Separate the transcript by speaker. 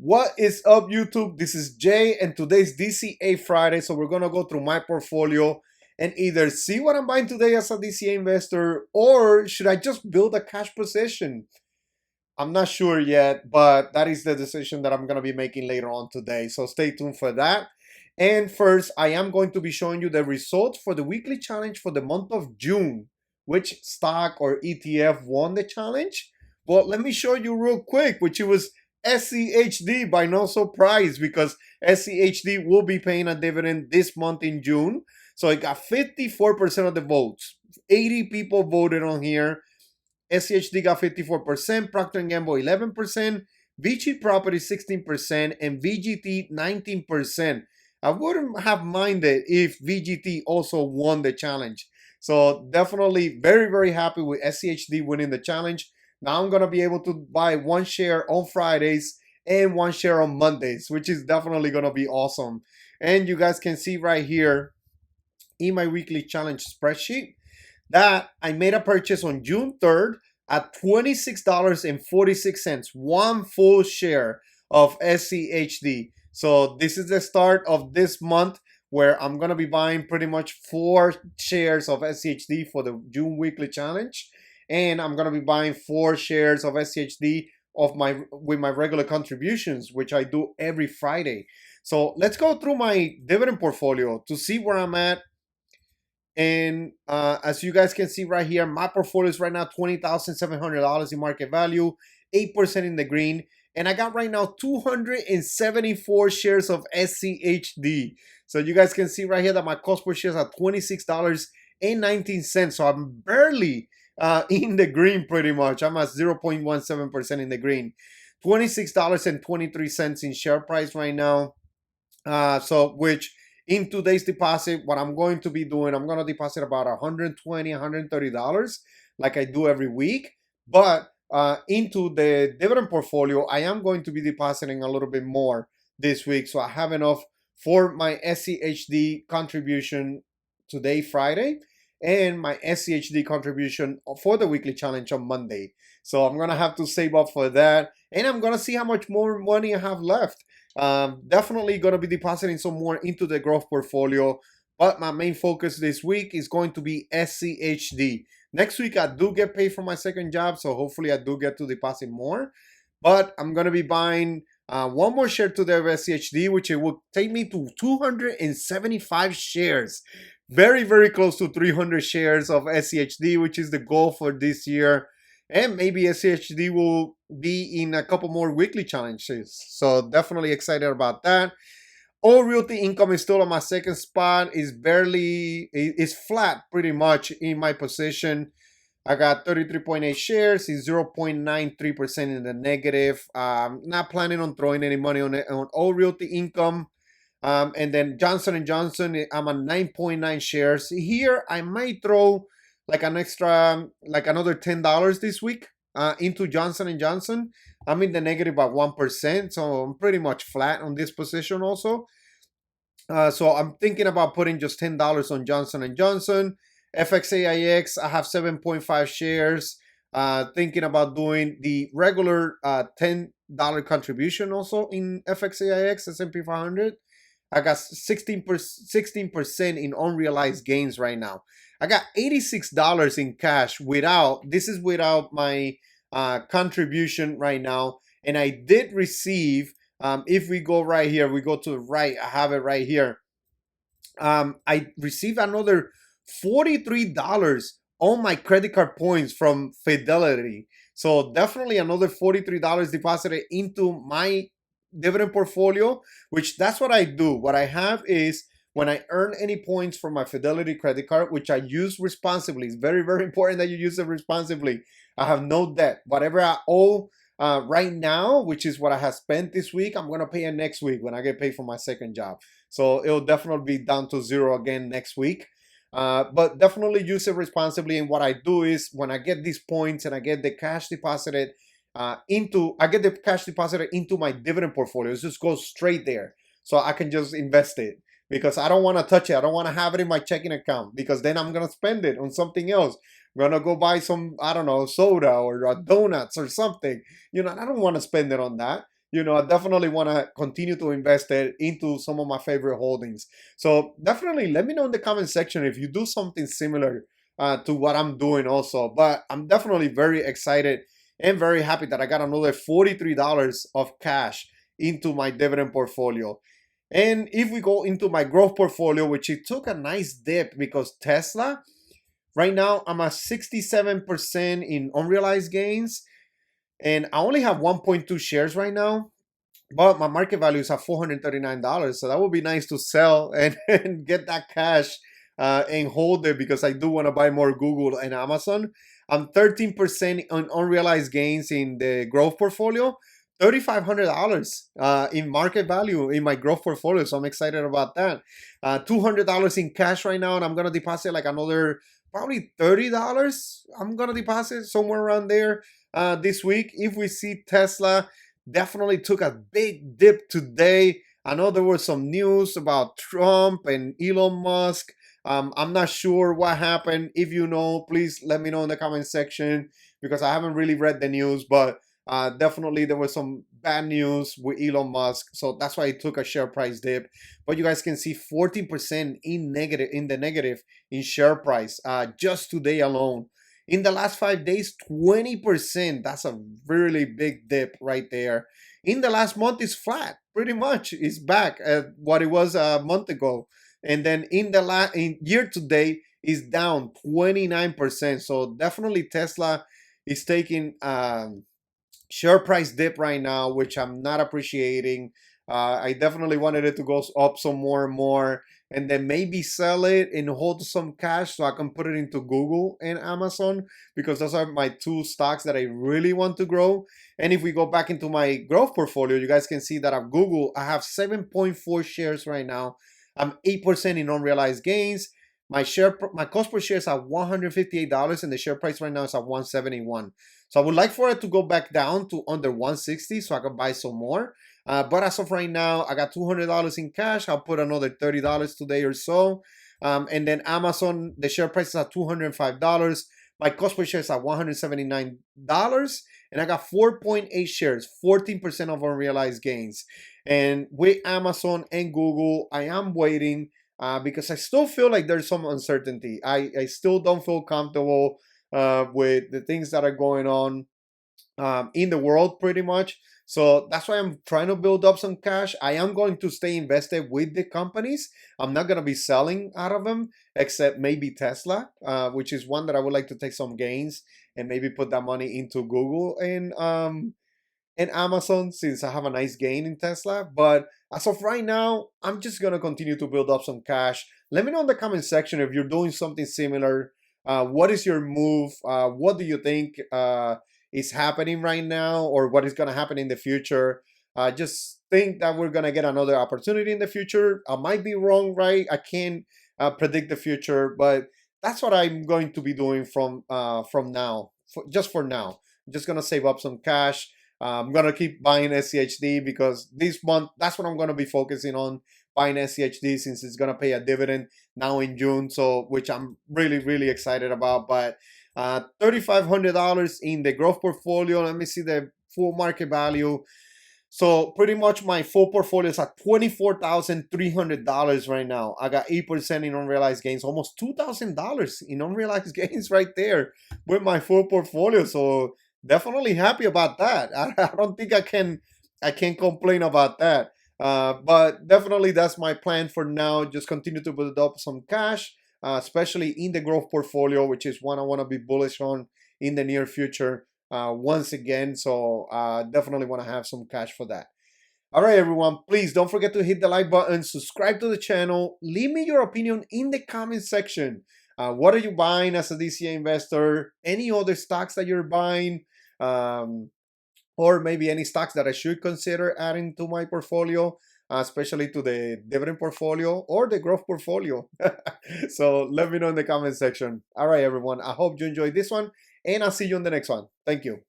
Speaker 1: What is up, YouTube? This is Jay, and today's DCA Friday. So we're gonna go through my portfolio and either see what I'm buying today as a DCA investor, or should I just build a cash position? I'm not sure yet, but that is the decision that I'm gonna be making later on today. So stay tuned for that. And first, I am going to be showing you the results for the weekly challenge for the month of June. Which stock or ETF won the challenge? Well, let me show you real quick, which it was SCHD, by no surprise, because SCHD will be paying a dividend this month in June. So it got 54% of the votes. 80 people voted on here. SCHD got 54%, Procter & Gamble 11%, VG Property 16%, and VGT 19%. I wouldn't have minded if VGT also won the challenge. So definitely very, very happy with SCHD winning the challenge. Now I'm going to be able to buy one share on Fridays and one share on Mondays, which is definitely going to be awesome. And you guys can see right here in my weekly challenge spreadsheet that I made a purchase on June 3rd at $26.46, one full share of SCHD. So this is the start of this month where I'm going to be buying pretty much 4 shares of SCHD for the June weekly challenge. And I'm going to be buying 4 shares of SCHD with my regular contributions, which I do every Friday. So let's go through my dividend portfolio to see where I'm at. And as you guys can see right here, my portfolio is right now $20,700 in market value, 8% in the green. And I got right now 274 shares of SCHD. So you guys can see right here that my cost per share is at $26.19. So I'm barely in the green pretty much. I'm at 0.17% in the green. $26.23 in share price right now. Which in today's deposit, what I'm going to be doing, I'm going to deposit about $120, $130 like I do every week. But into the dividend portfolio, I am going to be depositing a little bit more this week. So I have enough for my SCHD contribution today, Friday, and my SCHD contribution for the weekly challenge on Monday. So I'm going to have to save up for that. And I'm going to see how much more money I have left. Definitely going to be depositing some more into the growth portfolio, but my main focus this week is going to be SCHD. Next week I do get paid for my second job, so hopefully I do get to deposit more, but I'm going to be buying one more share to the SCHD, which it will take me to 275 shares. Very, very close to 300 shares of SCHD, which is the goal for this year. And maybe SCHD will be in a couple more weekly challenges. So definitely excited about that. All realty income is still on my second spot. Is flat pretty much in my position. I got 33.8 shares. Is 0.93% in the negative. Not planning on throwing any money on all realty income. And then Johnson & Johnson, I'm on 9.9 shares. Here, I might throw like an extra, like another $10 this week into Johnson & Johnson. I'm in the negative by 1%, so I'm pretty much flat on this position also. So I'm thinking about putting just $10 on Johnson & Johnson. FXAIX, I have 7.5 shares. Thinking about doing the regular $10 contribution also in FXAIX, S&P 500. I got 16% in unrealized gains right now. I got $86 in cash without my contribution right now. And I did receive, if we go right here, we go to the right, I have it right here. I received another $43 on my credit card points from Fidelity. So definitely another $43 deposited into my dividend portfolio, which that's what I do. What I have is when I earn any points from my Fidelity credit card, which I use responsibly. It's very, very important that you use it responsibly. I have no debt. Whatever I owe right now, which is what I have spent this week, I'm going to pay it next week when I get paid for my second job. So it'll definitely be down to zero again next week. But definitely use it responsibly. And what I do is when I get these points and I get the cash deposited into my dividend portfolio, it just goes straight there. So I can just invest it because I don't want to touch it. I don't want to have it in my checking account because then I'm going to spend it on something else. I'm going to go buy some, I don't know, soda or donuts or something. You know, I don't want to spend it on that. I definitely want to continue to invest it into some of my favorite holdings. So definitely let me know in the comment section if you do something similar to what I'm doing also. But I'm definitely very excited and very happy that I got another $43 of cash into my dividend portfolio. And if we go into my growth portfolio, which it took a nice dip because Tesla, right now I'm at 67% in unrealized gains, and I only have 1.2 shares right now, but my market value is at $439. So that would be nice to sell and get that cash and hold it, because I do want to buy more Google and Amazon. I'm 13% on unrealized gains in the growth portfolio, $3,500 in market value in my growth portfolio. So I'm excited about that. $200 in cash right now, and I'm going to deposit like another probably $30. I'm going to deposit somewhere around there this week. If we see Tesla definitely took a big dip today. I know there was some news about Trump and Elon Musk. I'm not sure what happened. If you know, please let me know in the comment section, because I haven't really read the news, but definitely there was some bad news with Elon Musk. So that's why it took a share price dip. But you guys can see 14% in the negative in share price just today alone. In the last 5 days, 20%. That's a really big dip right there. In the last month, it's flat. Pretty much, it's back at what it was a month ago. And then in year to date, is down 29%. So definitely Tesla is taking share price dip right now, which I'm not appreciating. I definitely wanted it to go up some more and more, and then maybe sell it and hold some cash so I can put it into Google and Amazon, because those are my two stocks that I really want to grow. And if we go back into my growth portfolio, you guys can see that at Google, I have 7.4 shares right now. I'm 8% in unrealized gains. My cost per share is at $158, and the share price right now is at 171. So I would like for it to go back down to under 160 so I can buy some more. But as of right now, I got $200 in cash. I'll put another $30 today or so. And then Amazon, the share price is at $205. My cost per share is at $179. And I got 4.8 shares, 14% of unrealized gains. And with Amazon and Google, I am waiting because I still feel like there's some uncertainty. I still don't feel comfortable with the things that are going on in the world pretty much. So that's why I'm trying to build up some cash. I am going to stay invested with the companies. I'm not going to be selling out of them, except maybe Tesla, which is one that I would like to take some gains and maybe put that money into Google and Amazon, since I have a nice gain in Tesla. But as of right now, I'm just going to continue to build up some cash. Let me know in the comment section if you're doing something similar. What is your move? What do you think is happening right now, or what is going to happen in the future? Just think that we're going to get another opportunity in the future. I might be wrong, right? I can't predict the future, but that's what I'm going to be doing from now, just for now. I'm just going to save up some cash. I'm going to keep buying SCHD because this month, that's what I'm going to be focusing on, buying SCHD, since it's going to pay a dividend now in June, so which I'm really, really excited about. But $3,500 in the growth portfolio. Let me see the full market value. So pretty much my full portfolio is at $24,300 right now. I got 8% in unrealized gains, almost $2,000 in unrealized gains right there with my full portfolio. So definitely happy about that. I don't think I can complain about that. But definitely that's my plan for now. Just continue to build up some cash, especially in the growth portfolio, which is one I want to be bullish on in the near future once again. So definitely want to have some cash for that. All right, everyone, please don't forget to hit the like button, subscribe to the channel, leave me your opinion in the comment section. What are you buying as a DCA investor? Any other stocks that you're buying? Or maybe any stocks that I should consider adding to my portfolio, especially to the dividend portfolio or the growth portfolio. So let me know in the comment section. All right, everyone. I hope you enjoyed this one, and I'll see you in the next one. Thank you.